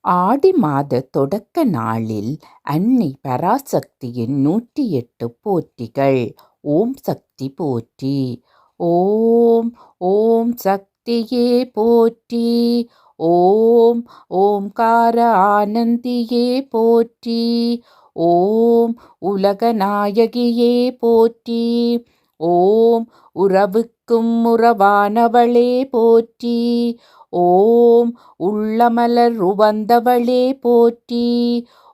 ஆடி மாத தொடக்க நாளில் அன்னை பராசக்தியின் 108 போற்றிகள். ஓம் சக்தி போற்றி. ஓம் ஓம் சக்தியே போற்றி. ஓம் ஓம்கார ஆனந்தியே போற்றி. ஓம் உலகநாயகியே போற்றி. ஓம் உறவுக்கும் உறவானவளே போற்றி. ஓம் உள்ளமலர் உவந்தவளே போற்றி.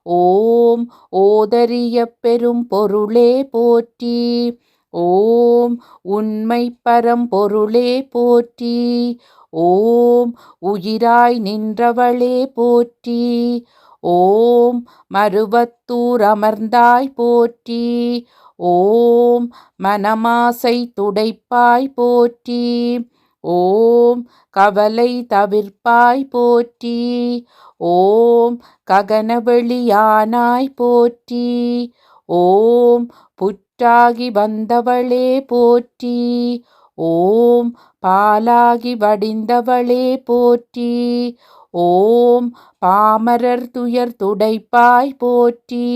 ஓம் ஓதரிய பெரும் பொருளே போற்றி. ஓம் உண்மை பரம்பொருளே போற்றி. ஓம் உயிராய் நின்றவளே போற்றி. ஓம் மருவத்தூர் அமர்ந்தாய் போற்றி. ஓம் மனமாசை துடைப்பாய் போற்றி. ஓம் கவலை தவிர்ப்பாய் போற்றி. ஓம் ககனவெளியானாய் போற்றி. ஓம் புற்றாகி வந்தவளே போற்றி. ஓம் பாலாகி வடிந்தவளே போற்றி. ஓம் பாமரர் துயர் துடைப்பாய் போற்றி.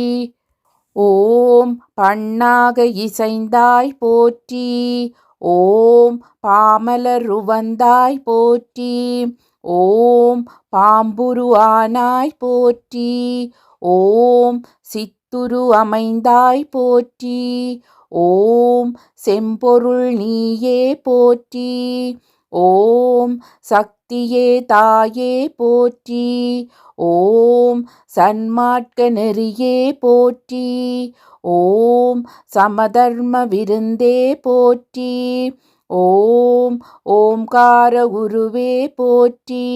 ஓம் பண்ணாக இசைந்தாய் போற்றி. ஓம் பாமலர் உவந்தாய் போற்றி. ஓம் பாம்புரு ஆனாய் போற்றி. ஓம் சித்துரு அமைந்தாய் போற்றி. ஓம் செம்பொருள் நீயே போற்றி. ஓம் சக்தியே தாயே போற்றி. ஓம் சன்மார்க்க நெறியே போற்றி. ஓம் சமதர்ம விருந்தே போற்றி. ஓம் ஓம்கார குருவே போற்றி.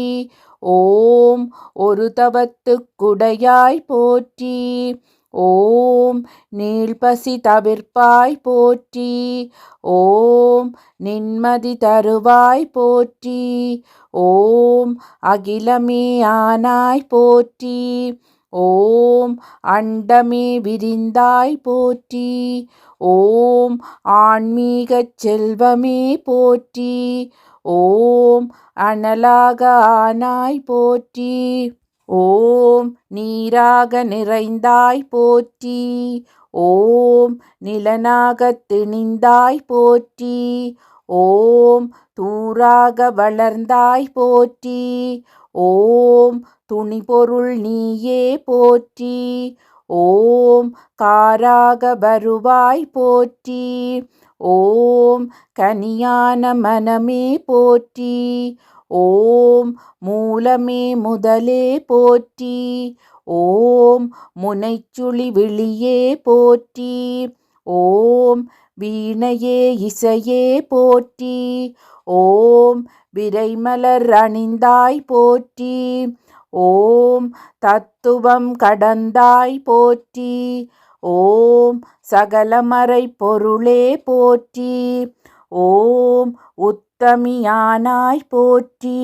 ஓம் ஒரு தவத்துக்குடையாய் போற்றி. ஓம் நீள்பசி தவிர்ப்பாய் போற்றி. ஓம் நின்மதி தருவாய் போற்றி. ஓம் அகிலமே ஆனாய் போற்றி. ஓம் அண்டமே விரிந்தாய் போற்றி. ஓம் ஆன்மீகச் செல்வமே போற்றி. ஓம் அனலாக ஆனாய் போற்றி. ஓம் நீராக நிறைந்தாய் போற்றி. ஓம் நிலனாகத் திணிந்தாய் போற்றி. ஓம் தூராக வளர்ந்தாய் போற்றி. ஓம் துணிபொருள் நீயே போற்றி. ஓம் காராக வருவாய் போற்றி. ஓம் கனியான மனமே போற்றி. ஓம் மூலமே முதலே போற்றி. ஓம் முனைச்சுழி விழியே போற்றி. ஓம் வீணையே இசையே போற்றி. ஓம் விரைமலர் அணிந்தாய் போற்றி. ஓம் தத்துவம் கடந்தாய் போற்றி. ஓம் சகலமறை பொருளே போற்றி. ஓம் உத்தமியானாய் போற்றி.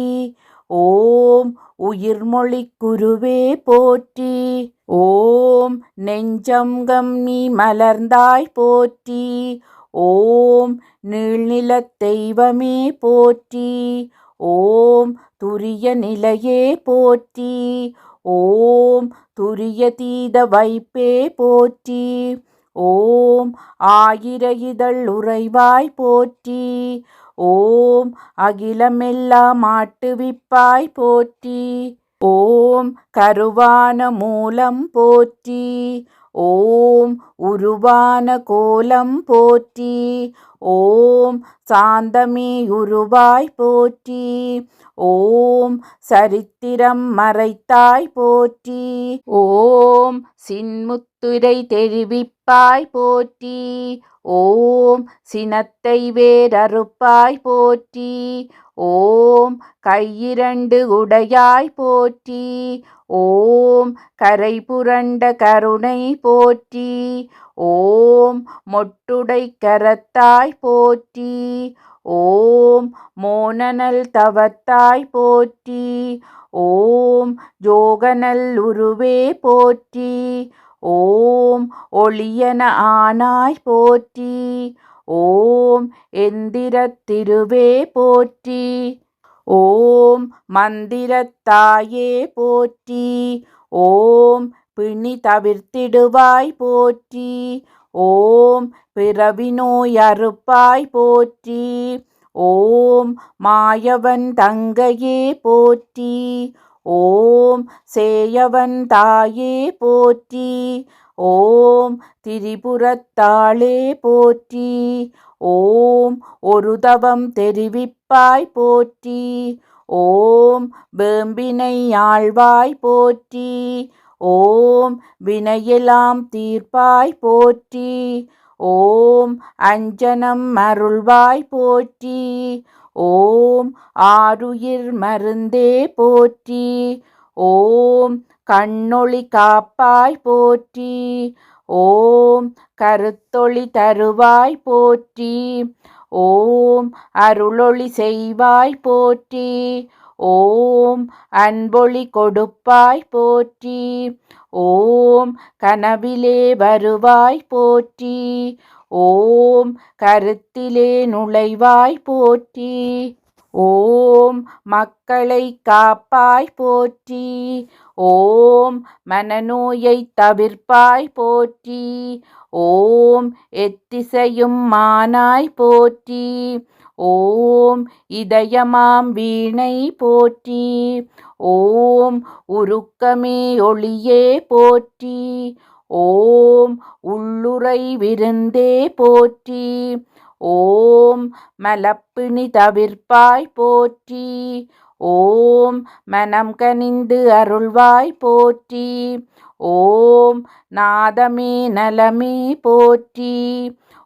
ஓம் உயிர்மொழி குருவே போற்றி. ஓம் நெஞ்சம்கம் நீ மலர்ந்தாய் போற்றி. ஓம் நீள்நிலத் தெய்வமே போற்றி. ஓம் துரிய நிலையே போற்றி. ஓம் துரிய தீத வைப்பே போற்றி. ஓம் ஆயிர இதழ் உறைவாய் போற்றி. ஓம் அகிலமெல்லாம் ஆட்டுவிப்பாய் போற்றி. ஓம் கருவான மூலம் போற்றி. ஓம் உருவான கோலம் போற்றி. ஓம் சாந்தமே உருவாய் போற்றி. ஓம் சரித்திரம் மறைத்தாய் போற்றி. ஓம் சின்முத்துரை தெரிவிப்பாய் போற்றி. ஓம் சினத்தை வேரறுப்பாய் போற்றி. ஓம் கையிரண்டு உடையாய் போற்றி. ஓம் கரை புரண்ட கருணை போற்றி. ஓம் மொட்டுடை கரத்தாய் போற்றி. ஓம் மோனனல் தவத்தாய் போற்றி. ஓம் ஜோகனல் உருவே போற்றி. ஓம் ஒளியன ஆனாய் போற்றி. ஓம் எந்திரத் திருவே போற்றி. ஓம் மந்திரத்தாயே போற்றி. ஓம் பிணி தவிர்த்திடுவாய் போற்றி. ஓம் பிறவி நோய் அறுப்பாய் போற்றி. ஓம் மாயவன் தங்கையே போற்றி. ஓம் சேயவன் தாயே போற்றி. ஓம் திரிபுரத்தாளே போற்றி. ஓம் ஒரு தவம் தெரிவிப்பாய் போற்றி. ஓம் வேம்பினை ஆழ்வாய் போற்றி. ஓம் வினையெல்லாம் தீர்ப்பாய் போற்றி. ஓம் அஞ்சனம் அருள்வாய் போற்றி. ஓம் ஆருயிர் மருந்தே போற்றி. ஓம் கண்ணொளி காப்பாய் போற்றி. ஓம் கருத்தொளி தருவாய் போற்றி. ஓம் அருளொளி செய்வாய் போற்றி. ஓம் அன்பொளி கொடுப்பாய் போற்றி. ஓம் கனவிலே வருவாய் போற்றி. ஓம் கருத்திலே நுழைவாய் போற்றி. ஓம் மக்களை காப்பாய் போற்றி. ஓம் மனநோயை தவிர்ப்பாய் போற்றி. ஓம் எத்திசையும் மானாய் போற்றி. ஓம் இதயமாம் வீணை போற்றி. ஓம் உருக்கமே ஒளியே போற்றி. ஓம் உள்ளுறை விருந்தே போற்றி. ஓம் மலப்பிணி தவிர்ப்பாய் போற்றி. ஓம் மனம் கனிந்து அருள்வாய் போற்றி. ஓம் நாதமே நலமே போற்றி.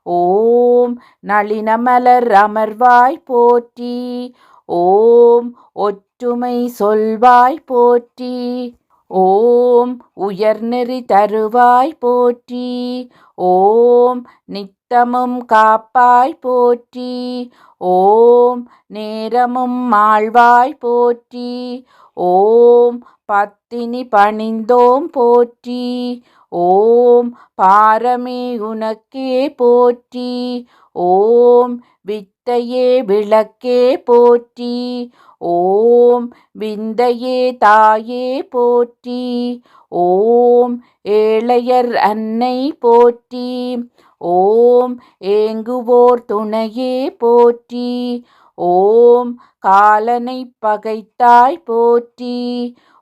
ஓம் நளினமலர் அமர்வாய் போற்றி. ஓம் ஒற்றுமை சொல்வாய் போற்றி. ஓம் உயர்நெறி தருவாய் போற்றி. ஓம் நித்தமும் காப்பாய் போற்றி. ஓம் நேரமும் ஆழ்வாய் போற்றி. ஓம் பத்தினி பணிந்தோம் போற்றி. ஓம் பாரமே உனக்கே போற்றி. ஓம் வித்தையே விளக்கே போற்றி. ஓம் விந்தையே தாயே போற்றி. ஓம் ஏழையர் அன்னை போற்றி. ஓம் ஏங்குவோர் துணையே போற்றி. ஓம் காலனை பகைத்தாய் போற்றி.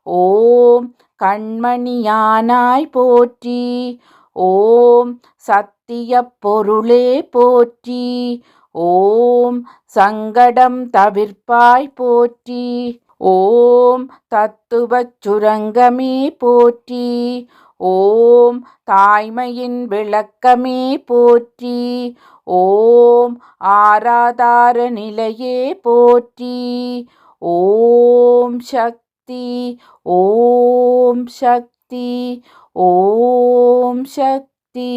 ஓம் கண்மணியானாய் போற்றி. ஓம் சத்திய பொருளே போற்றி. ஓம் சங்கடம் தவிர்ப்பாய் போற்றி. ஓம் தத்துவச் சுரங்கமே போற்றி. ஓம் தாய்மையின் விளக்கமே போற்றி. ஓம் ஆராதார நிலையே போற்றி. ஓம் சக்தி. ஓம் சக்தி. ஓம் சக்தி.